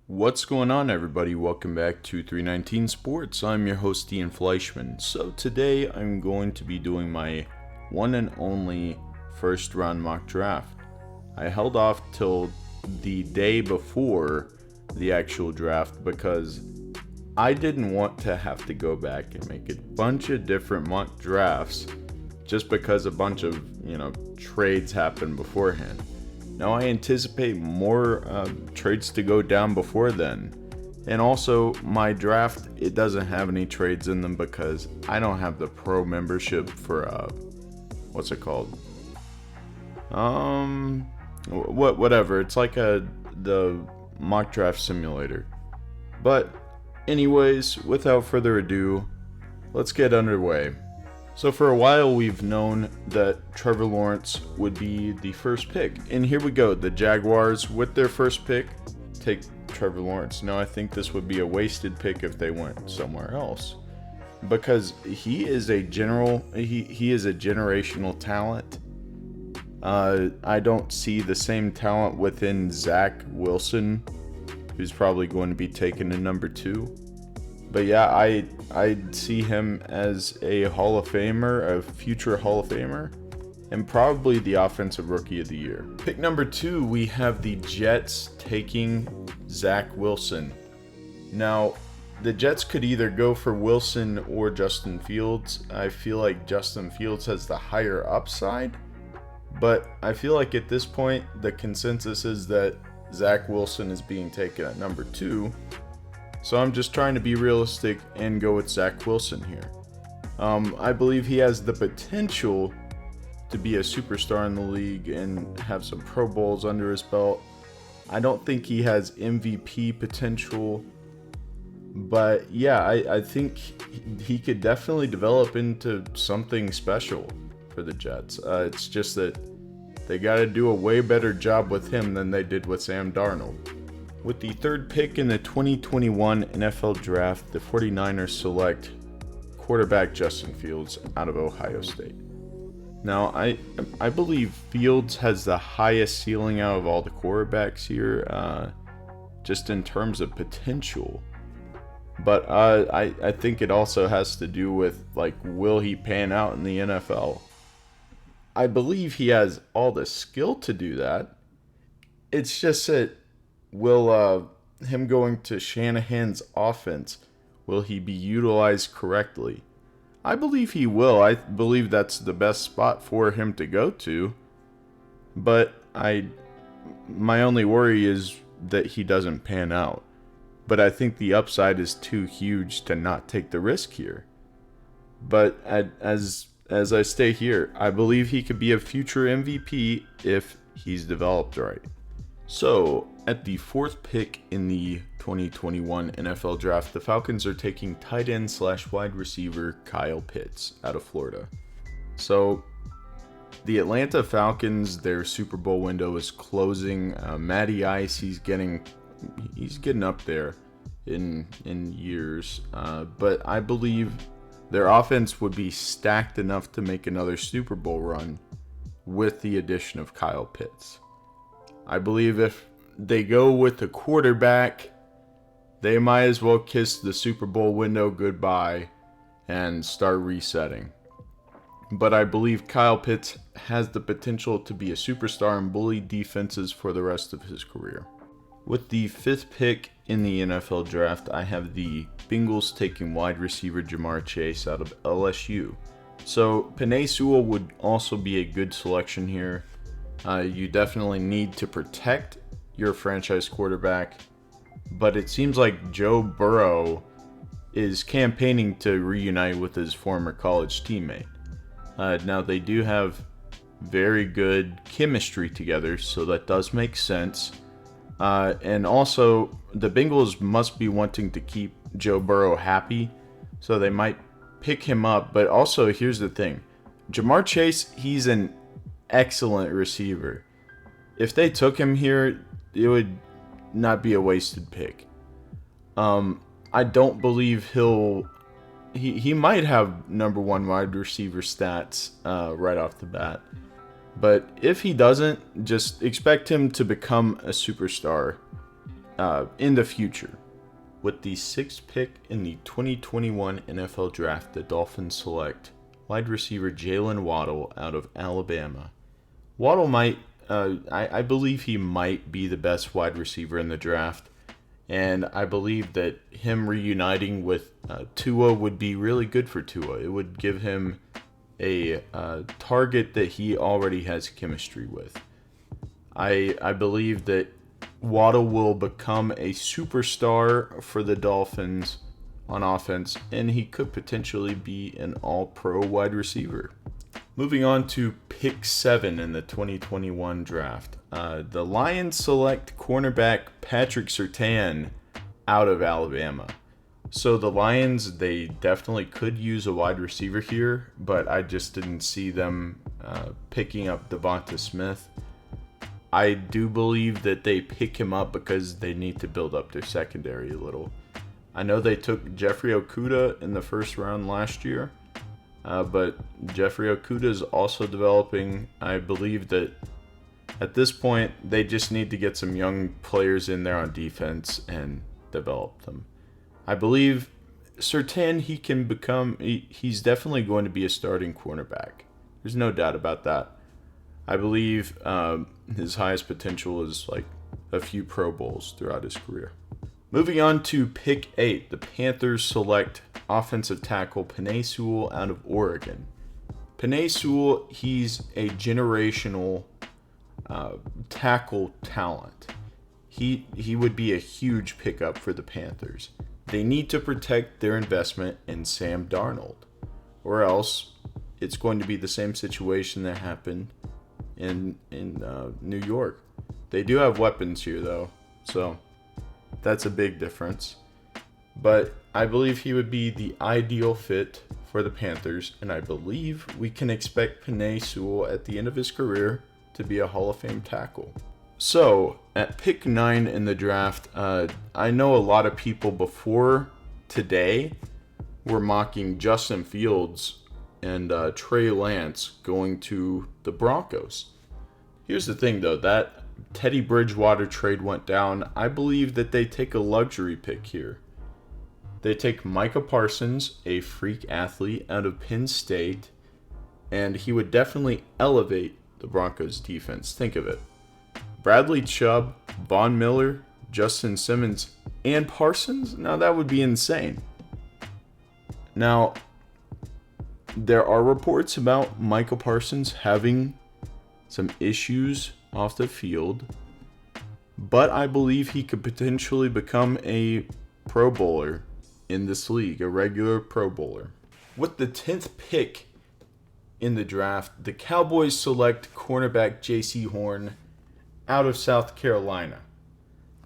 What's going on, everybody? Welcome back to 319 Sports. I'm your host, Ian Fleischman. So today I'm going to be doing my one and only first round mock draft. I held off till the day before the actual draft because I didn't want to have to go back and make a bunch of different mock drafts just because a bunch of, trades happened beforehand. Now I anticipate more trades to go down before then. And also my draft, it doesn't have any trades in them because I don't have the pro membership for what's it called? Whatever. It's like the mock draft simulator. But anyways, without further ado, let's get underway. So for a while we've known that Trevor Lawrence would be the first pick. And here we go. The Jaguars, with their first pick, take Trevor Lawrence. Now I think this would be a wasted pick if they went somewhere else. Because he is a generational talent. I don't see the same talent within Zach Wilson, who's probably going to be taken in number 2. But yeah, I see him as a Hall of Famer, a future Hall of Famer, and probably the Offensive Rookie of the Year. Pick number 2, we have the Jets taking Zach Wilson. Now, the Jets could either go for Wilson or Justin Fields. I feel like Justin Fields has the higher upside, but I feel like at this point, the consensus is that Zach Wilson is being taken at number 2. So I'm just trying to be realistic and go with Zach Wilson here. I believe he has the potential to be a superstar in the league and have some Pro Bowls under his belt. I don't think he has MVP potential, but yeah, I think he could definitely develop into something special for the Jets. It's just that they got to do a way better job with him than they did with Sam Darnold. With the third pick in the 2021 NFL Draft, the 49ers select quarterback Justin Fields out of Ohio State. Now, I believe Fields has the highest ceiling out of all the quarterbacks here, just in terms of potential. But I think it also has to do with, will he pan out in the NFL? I believe he has all the skill to do that. It's just that will him going to Shanahan's offense, will he be utilized correctly? I believe he will. I believe that's the best spot for him to go to. But my only worry is that he doesn't pan out. But I think the upside is too huge to not take the risk here. But as I stay here, I believe he could be a future MVP if he's developed right. So, at the 4th pick in the 2021 NFL Draft, the Falcons are taking tight end / wide receiver Kyle Pitts out of Florida. So, the Atlanta Falcons, their Super Bowl window is closing. Matty Ice, he's getting up there in years, but I believe their offense would be stacked enough to make another Super Bowl run with the addition of Kyle Pitts. I believe if they go with a quarterback, they might as well kiss the Super Bowl window goodbye and start resetting. But I believe Kyle Pitts has the potential to be a superstar and bully defenses for the rest of his career. With the 5th pick in the NFL Draft, I have the Bengals taking wide receiver Jamar Chase out of LSU. So Penei Sewell would also be a good selection here. You definitely need to protect your franchise quarterback, but it seems like Joe Burrow is campaigning to reunite with his former college teammate. Now, they do have very good chemistry together, so that does make sense. And also, the Bengals must be wanting to keep Joe Burrow happy, so they might pick him up. But also, here's the thing. Jamar Chase, he's an excellent receiver. If they took him here, it would not be a wasted pick. I don't believe he might have number 1 wide receiver stats right off the bat. But if he doesn't, just expect him to become a superstar in the future. With the 6th pick in the 2021 NFL Draft, the Dolphins select wide receiver Jalen Waddle out of Alabama. Waddle might, I believe he might be the best wide receiver in the draft. And I believe that him reuniting with Tua would be really good for Tua. It would give him a target that he already has chemistry with. I believe that Waddle will become a superstar for the Dolphins on offense, and he could potentially be an all-pro wide receiver. Moving on to pick 7 in the 2021 draft. The Lions select cornerback Patrick Surtain out of Alabama. So the Lions, they definitely could use a wide receiver here, but I just didn't see them picking up Devonta Smith. I do believe that they pick him up because they need to build up their secondary a little. I know they took Jeffrey Okudah in the first round last year, but Jeffrey Okudah is also developing. I believe that at this point, they just need to get some young players in there on defense and develop them. I believe Surtain, he's definitely going to be a starting cornerback. There's no doubt about that. I believe his highest potential is like a few Pro Bowls throughout his career. Moving on to pick 8, the Panthers select offensive tackle Penei Sewell out of Oregon. Penei Sewell, he's a generational tackle talent. He would be a huge pickup for the Panthers. They need to protect their investment in Sam Darnold, or else it's going to be the same situation that happened in New York. They do have weapons here though, so that's a big difference. But I believe he would be the ideal fit for the Panthers, and I believe we can expect Penei Sewell at the end of his career to be a Hall of Fame tackle. So, at pick 9 in the draft, I know a lot of people before today were mocking Justin Fields and Trey Lance going to the Broncos. Here's the thing though, that Teddy Bridgewater trade went down. I believe that they take a luxury pick here. They take Micah Parsons, a freak athlete out of Penn State, and he would definitely elevate the Broncos defense. Think of it. Bradley Chubb, Von Miller, Justin Simmons, and Parsons? Now that would be insane. Now, there are reports about Micah Parsons having some issues off the field, but I believe he could potentially become a Pro Bowler in this league, a regular Pro Bowler. With the 10th pick in the draft, the Cowboys select cornerback J.C. Horn out of South Carolina.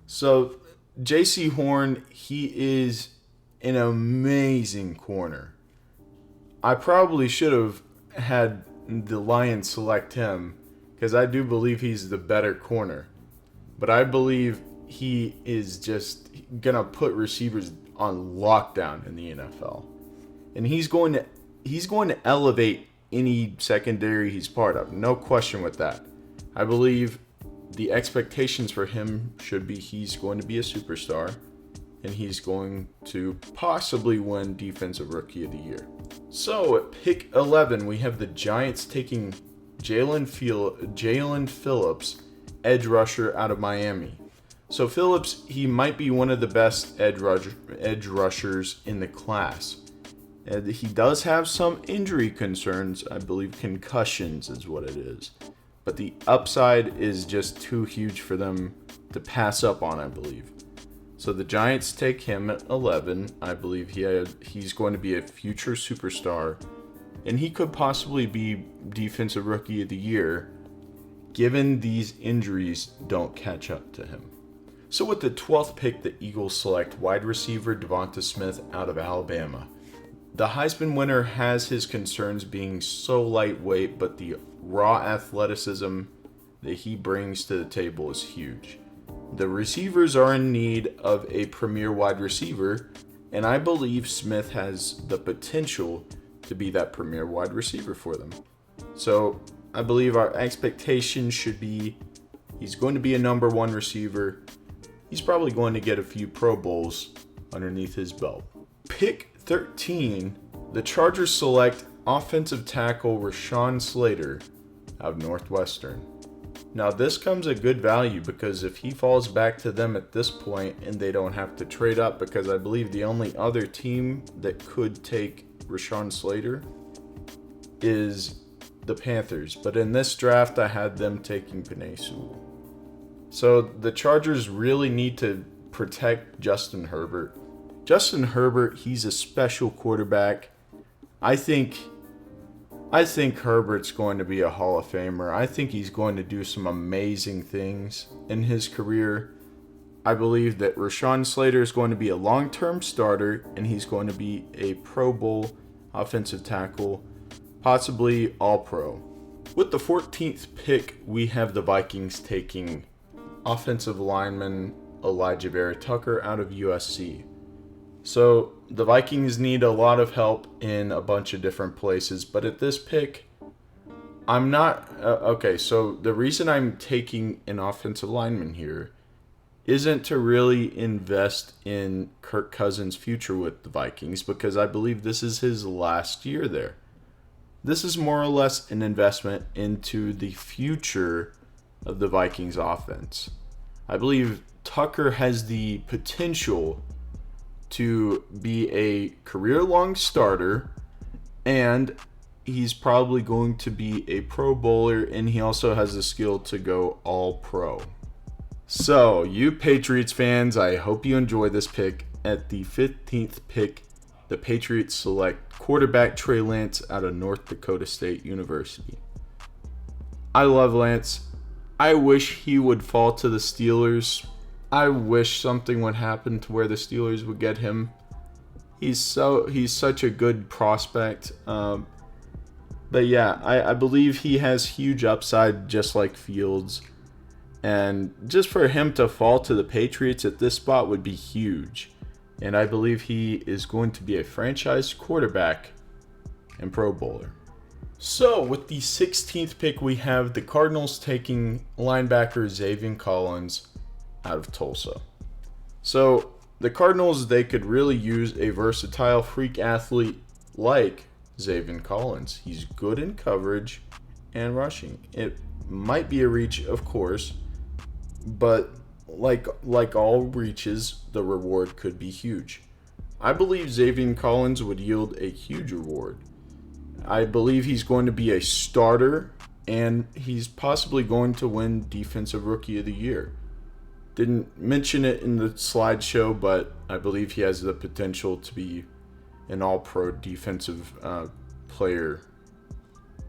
So, J.C. Horn, he is an amazing corner. I probably should have had the Lions select him because I do believe he's the better corner. But I believe he is just going to put receivers on lockdown in the NFL. And he's going to elevate any secondary he's part of. No question with that. I believe the expectations for him should be he's going to be a superstar and he's going to possibly win Defensive Rookie of the Year. So at pick 11, we have the Giants taking Jalen Phillips, edge rusher out of Miami. So Phillips, he might be one of the best edge rushers in the class. And he does have some injury concerns. I believe concussions is what it is. But the upside is just too huge for them to pass up on, I believe. So the Giants take him at 11. I believe he's going to be a future superstar. And he could possibly be Defensive Rookie of the Year, given these injuries don't catch up to him. So with the 12th pick, the Eagles select wide receiver Devonta Smith out of Alabama. The Heisman winner has his concerns being so lightweight, but the raw athleticism that he brings to the table is huge. The receivers are in need of a premier wide receiver, and I believe Smith has the potential to be that premier wide receiver for them. So I believe our expectation should be he's going to be a number one receiver. he's probably going to get a few Pro Bowls underneath his belt. Pick 13, the Chargers select offensive tackle Rashawn Slater out of Northwestern. Now this comes at good value because if he falls back to them at this point and they don't have to trade up, because I believe the only other team that could take Rashawn Slater is the Panthers. But in this draft, I had them taking Penei Sewell. So the Chargers really need to protect Justin Herbert. Justin Herbert, he's a special quarterback. I think Herbert's going to be a Hall of Famer. I think he's going to do some amazing things in his career. I believe that Rashawn Slater is going to be a long-term starter, and he's going to be a Pro Bowl offensive tackle, possibly All-Pro. With the 14th pick, we have the Vikings taking offensive lineman Elijah Vera Tucker out of USC. So the Vikings need a lot of help in a bunch of different places, but at this pick, I'm not... okay, so the reason I'm taking an offensive lineman here isn't to really invest in Kirk Cousins' future with the Vikings, because I believe this is his last year there. This is more or less an investment into the future of the Vikings offense. I believe Tucker has the potential to be a career-long starter, and he's probably going to be a Pro Bowler, and he also has the skill to go All-Pro. So, you Patriots fans, I hope you enjoy this pick. At the 15th pick, the Patriots select quarterback Trey Lance out of North Dakota State University. I love Lance. I wish he would fall to the Steelers. I wish something would happen to where the Steelers would get him. He's such a good prospect. But yeah, I believe he has huge upside, just like Fields. And just for him to fall to the Patriots at this spot would be huge. And I believe he is going to be a franchise quarterback and Pro Bowler. So with the 16th pick, we have the Cardinals taking linebacker Zavian Collins out of Tulsa. So the Cardinals, they could really use a versatile freak athlete like Zavian Collins. He's good in coverage and rushing. It might be a reach, of course, but like all reaches, the reward could be huge. I believe Zavian Collins would yield a huge reward. I believe he's going to be a starter, and he's possibly going to win Defensive Rookie of the Year. Didn't mention it in the slideshow, but I believe he has the potential to be an All-Pro defensive player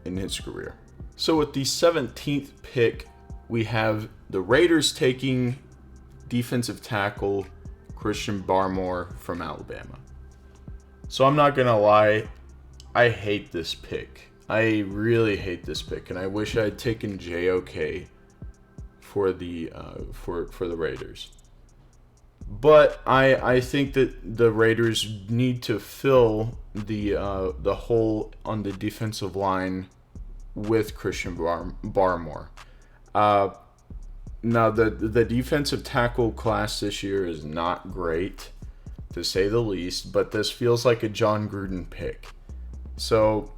in his career. So with the 17th pick, we have the Raiders taking defensive tackle Christian Barmore from Alabama. So I'm not going to lie, I hate this pick. I really hate this pick, and I wish I had taken JOK for the Raiders. But I think that the Raiders need to fill the hole on the defensive line with Christian Barmore. Now the defensive tackle class this year is not great, to say the least, but this feels like a John Gruden pick. So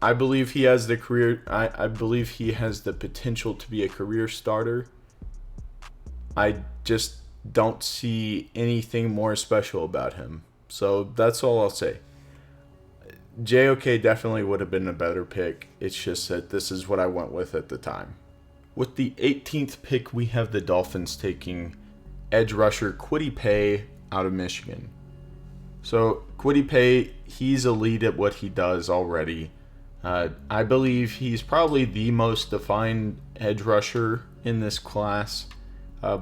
I believe he has the career. I believe he has the potential to be a career starter. I just don't see anything more special about him. So that's all I'll say. JOK definitely would have been a better pick. It's just that this is what I went with at the time. With the 18th pick, we have the Dolphins taking edge rusher Kwity Paye out of Michigan. So Kwity Paye, he's elite at what he does already. I believe he's probably the most defined edge rusher in this class,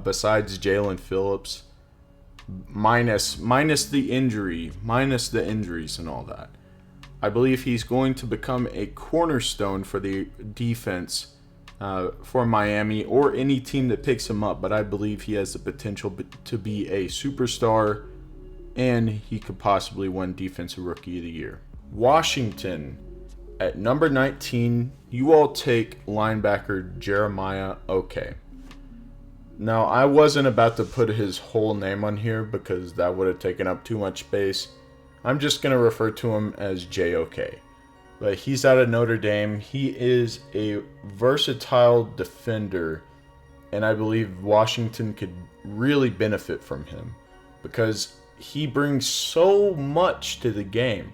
besides Jalen Phillips, minus the injuries and all that. I believe he's going to become a cornerstone for the defense for Miami or any team that picks him up, but I believe he has the potential to be a superstar, and he could possibly win Defensive Rookie of the Year. Washington, at number 19, you all take linebacker Jeremiah Oke. Now, I wasn't about to put his whole name on here because that would have taken up too much space. I'm just going to refer to him as JOK. But he's out of Notre Dame. He is a versatile defender, and I believe Washington could really benefit from him because he brings so much to the game.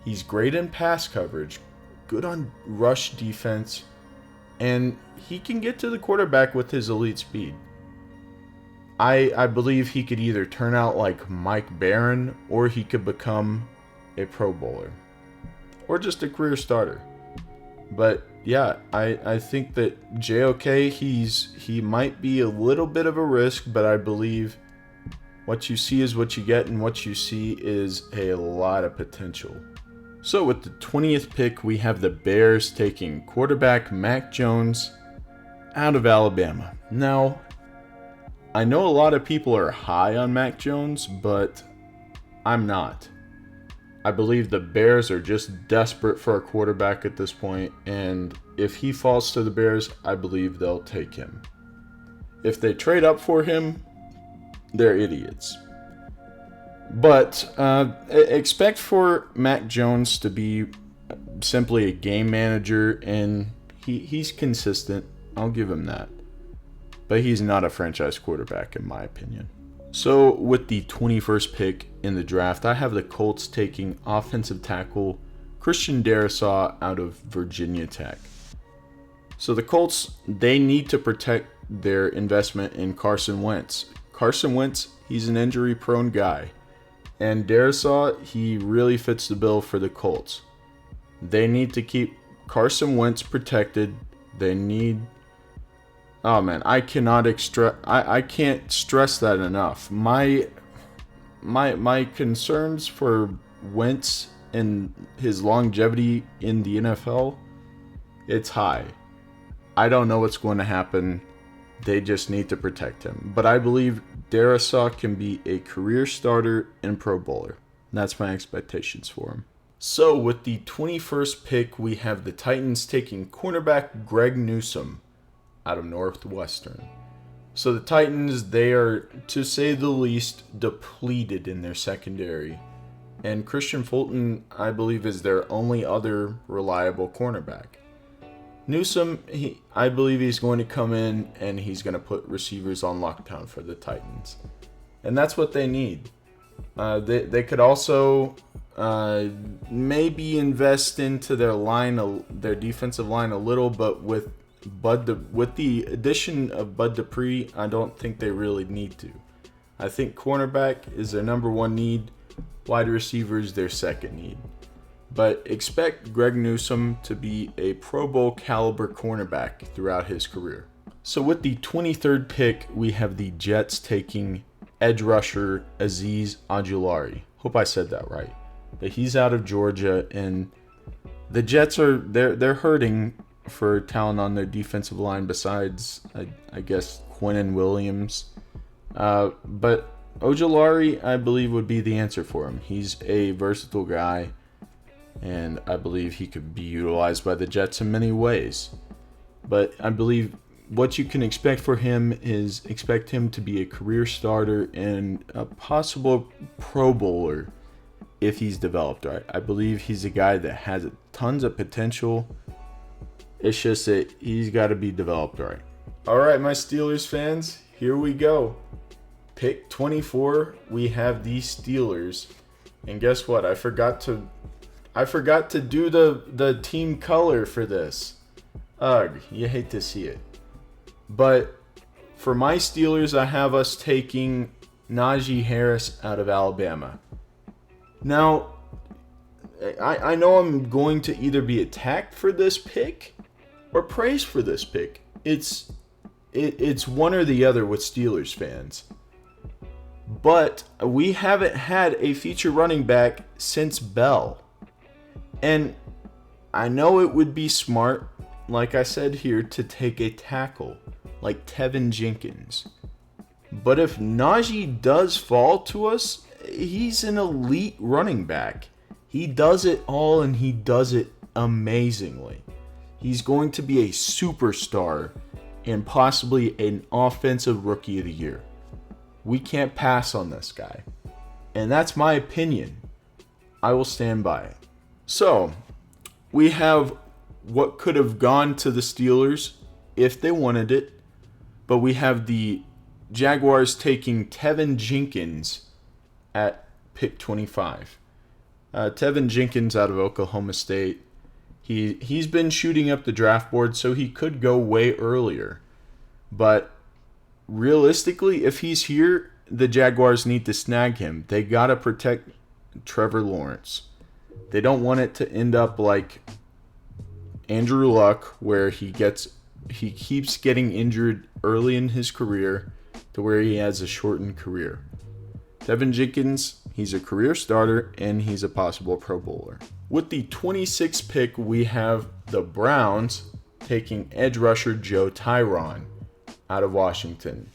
He's great in pass coverage, good on rush defense, and he can get to the quarterback with his elite speed. I believe he could either turn out like Mike Barron, or he could become a Pro Bowler, or just a career starter. But yeah, I think that JOK, he might be a little bit of a risk, but I believe what you see is what you get, and what you see is a lot of potential. So with the 20th pick, we have the Bears taking quarterback Mac Jones out of Alabama. Now, I know a lot of people are high on Mac Jones, but I'm not. I believe the Bears are just desperate for a quarterback at this point, and if he falls to the Bears, I believe they'll take him. If they trade up for him, they're idiots. But expect for Mac Jones to be simply a game manager, and he's consistent. I'll give him that. But he's not a franchise quarterback in my opinion. So with the 21st pick in the draft, I have the Colts taking offensive tackle Christian Darrisaw out of Virginia Tech. So the Colts, they need to protect their investment in Carson Wentz. Carson Wentz, he's an injury-prone guy. And Darrisaw, he really fits the bill for the Colts. They need to keep Carson Wentz protected. They need... Oh man, I can't stress that enough. My concerns for Wentz and his longevity in the NFL, it's high. I don't know what's going to happen. They just need to protect him. But I believe Darrisaw can be a career starter and Pro Bowler. That's my expectations for him. So with the 21st pick, we have the Titans taking cornerback Greg Newsome out of Northwestern. So the Titans, they are, to say the least, depleted in their secondary. And Christian Fulton, I believe, is their only other reliable cornerback. Newsome, I believe he's going to come in and he's going to put receivers on lockdown for the Titans. And that's what they need. They could also maybe invest into their defensive line a little, but with the addition of Bud Dupree, I don't think they really need to. I think cornerback is their number one need, wide receivers their second need. But expect Greg Newsome to be a Pro Bowl caliber cornerback throughout his career. So with the 23rd pick, we have the Jets taking edge rusher Azeez Ojulari. Hope I said that right. But he's out of Georgia, and the Jets they're hurting for talent on their defensive line besides, I guess, Quinnen Williams. But Ojulari, I believe, would be the answer for him. He's a versatile guy, and I believe he could be utilized by the Jets in many ways. But I believe what you can expect for him is expect him to be a career starter and a possible Pro Bowler if he's developed right. I believe he's a guy that has tons of potential. It's just that he's got to be developed right. All right, my Steelers fans, here we go. Pick 24, we have the Steelers. And guess what? I forgot to do the team color for this. Ugh, you hate to see it. But for my Steelers, I have us taking Najee Harris out of Alabama. Now, I know I'm going to either be attacked for this pick or praised for this pick. It's one or the other with Steelers fans. But we haven't had a feature running back since Bell. And I know it would be smart, like I said here, to take a tackle like Tevin Jenkins. But if Najee does fall to us, he's an elite running back. He does it all, and he does it amazingly. He's going to be a superstar and possibly an offensive rookie of the year. We can't pass on this guy. And that's my opinion. I will stand by it. So, we have what could have gone to the Steelers if they wanted it, but we have the Jaguars taking Tevin Jenkins at pick 25. Tevin Jenkins out of Oklahoma State. He's been shooting up the draft board, so he could go way earlier. But realistically, if he's here, the Jaguars need to snag him. They got to protect Trevor Lawrence. They don't want it to end up like Andrew Luck, where he keeps getting injured early in his career to where he has a shortened career. Tevin Jenkins, he's a career starter, and he's a possible Pro Bowler. With the 26th pick, we have the Browns taking edge rusher Joe Tyron out of Washington.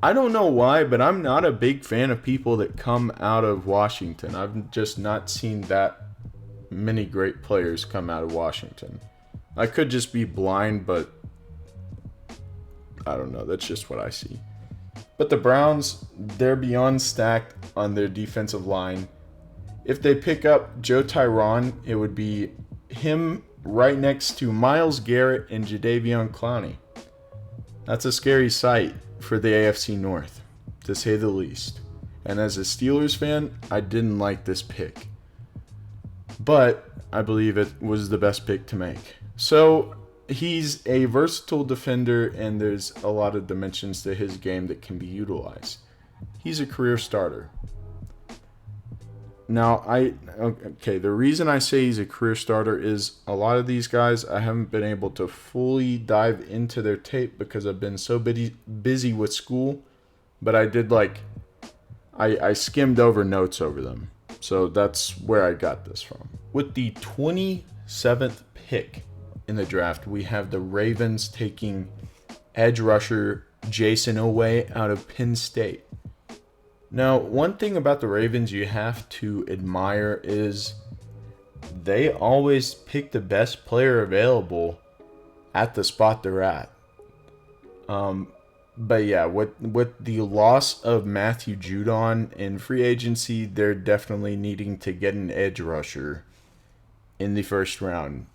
I don't know why, but I'm not a big fan of people that come out of Washington. I've just not seen that many great players come out of Washington. I could just be blind, but I don't know. That's just what I see. But the Browns, they're beyond stacked on their defensive line. If they pick up Joe Tyron, it would be him right next to Myles Garrett and Jadeveon Clowney. That's a scary sight for the AFC North, to say the least. And as a Steelers fan, I didn't like this pick. But I believe it was the best pick to make. So he's a versatile defender, and there's a lot of dimensions to his game that can be utilized. He's a career starter. Now, the reason I say he's a career starter is a lot of these guys, I haven't been able to fully dive into their tape because I've been so busy with school, but I skimmed over notes over them. So that's where I got this from. With the 27th pick in the draft, we have the Ravens taking edge rusher Jason Oweh out of Penn State. Now, one thing about the Ravens you have to admire is they always pick the best player available at the spot they're at. But yeah, with the loss of Matthew Judon in free agency, they're definitely needing to get an edge rusher in the first round.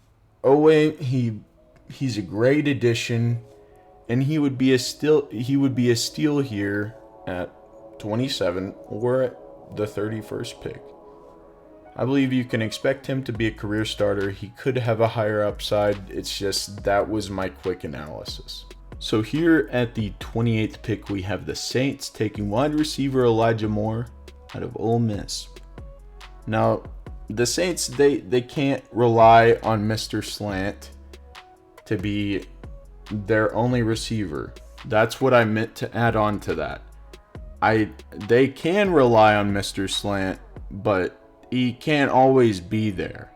Oweh, he's a great addition, and he would be a steal here at 27 or at the 31st pick. I believe you can expect him to be a career starter. He could have a higher upside. It's just that was my quick analysis. So here at the 28th pick, we have the Saints taking wide receiver Elijah Moore out of Ole Miss. Now, the Saints, they can't rely on Mr. Slant to be their only receiver. That's what I meant to add on to that. They can rely on Mr. Slant, but he can't always be there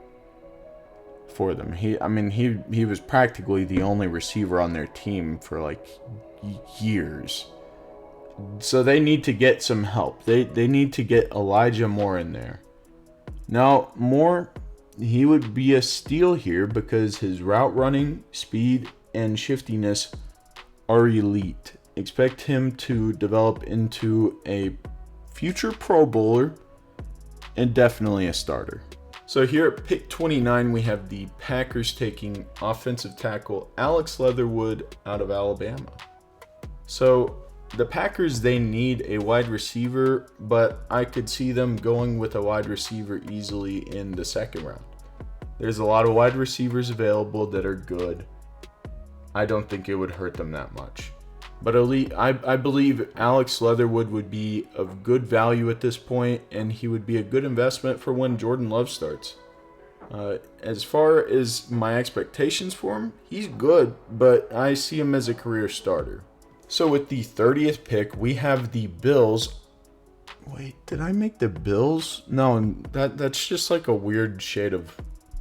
for them. He was practically the only receiver on their team for like years. So they need to get some help. They need to get Elijah Moore in there. Now, Moore, he would be a steal here because his route running, speed, and shiftiness are elite. Expect him to develop into a future Pro Bowler and definitely a starter. So here at pick 29, we have the Packers taking offensive tackle Alex Leatherwood out of Alabama. So the Packers, they need a wide receiver, but I could see them going with a wide receiver easily in the second round. There's a lot of wide receivers available that are good. I don't think it would hurt them that much. But I believe Alex Leatherwood would be of good value at this point, and he would be a good investment for when Jordan Love starts. As far as my expectations for him, he's good, but I see him as a career starter. So with the 30th pick, we have the Bills. Wait, did I make the Bills? No, that's just like a weird shade of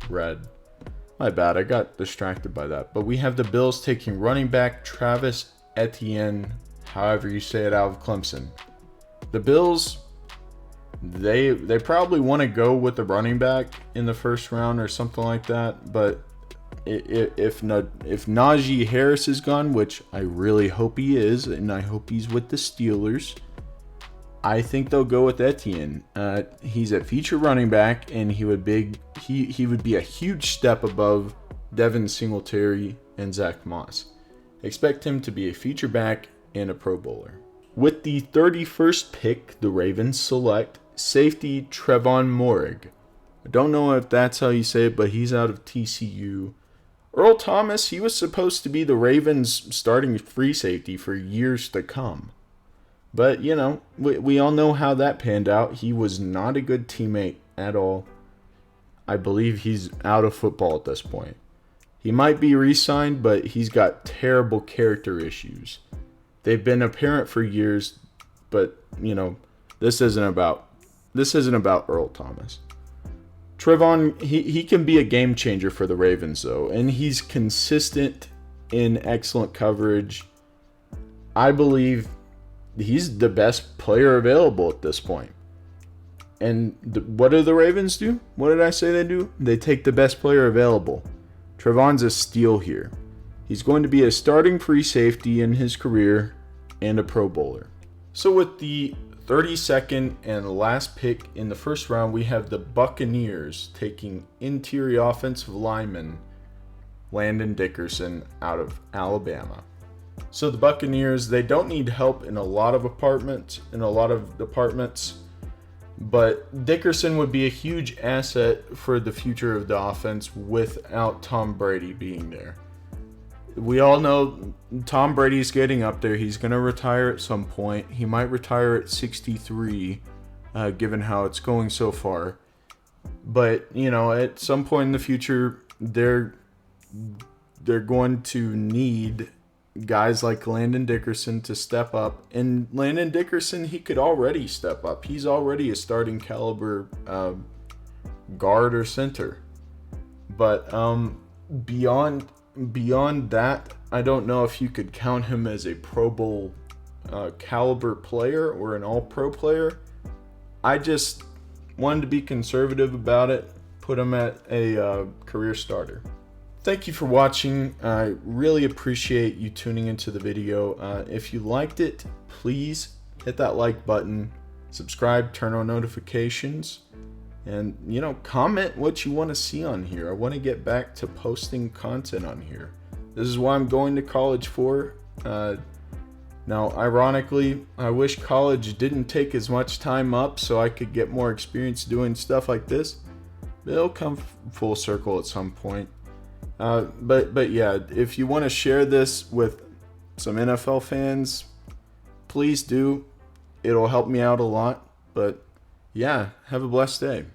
red. My bad, I got distracted by that. But we have the Bills taking running back Travis Etienne, however you say it, out of Clemson. The Bills, they probably want to go with the running back in the first round or something like that, but if Najee Harris is gone, which I really hope he is, and I hope he's with the Steelers, I think they'll go with Etienne. He's a feature running back, and he would be a huge step above Devin Singletary and Zach Moss. Expect him to be a feature back and a Pro Bowler. With the 31st pick, the Ravens select safety Trevon Moehrig. I don't know if that's how you say it, but he's out of TCU. Earl Thomas, he was supposed to be the Ravens' starting free safety for years to come. But, we all know how that panned out. He was not a good teammate at all. I believe he's out of football at this point. He might be re-signed, but he's got terrible character issues. They've been apparent for years, but, this isn't about Earl Thomas. Trevon, he can be a game changer for the Ravens, though, and he's consistent in excellent coverage. I believe he's the best player available at this point. And what do the Ravens do? What did I say they do? They take the best player available. Trevon's a steal here. He's going to be a starting free safety in his career and a Pro Bowler. So with the 32nd and last pick in the first round, we have the Buccaneers taking interior offensive lineman Landon Dickerson out of Alabama. So the Buccaneers, they don't need help in a lot of departments, but Dickerson would be a huge asset for the future of the offense without Tom Brady being there. We all know Tom Brady's getting up there. He's going to retire at some point. He might retire at 63, given how it's going so far. But, at some point in the future, they're going to need guys like Landon Dickerson to step up. And Landon Dickerson, he could already step up. He's already a starting caliber guard or center. But beyond that, I don't know if you could count him as a Pro Bowl caliber player or an all-pro player. I just wanted to be conservative about it, put him at a career starter. Thank you for watching. I really appreciate you tuning into the video. If you liked it, please hit that like button, subscribe, turn on notifications, and comment what you want to see on here. I want to get back to posting content on here. This is what I'm going to college for. Now, ironically, I wish college didn't take as much time up so I could get more experience doing stuff like this. But it'll come full circle at some point. But yeah, if you want to share this with some NFL fans, please do. It'll help me out a lot. But yeah, have a blessed day.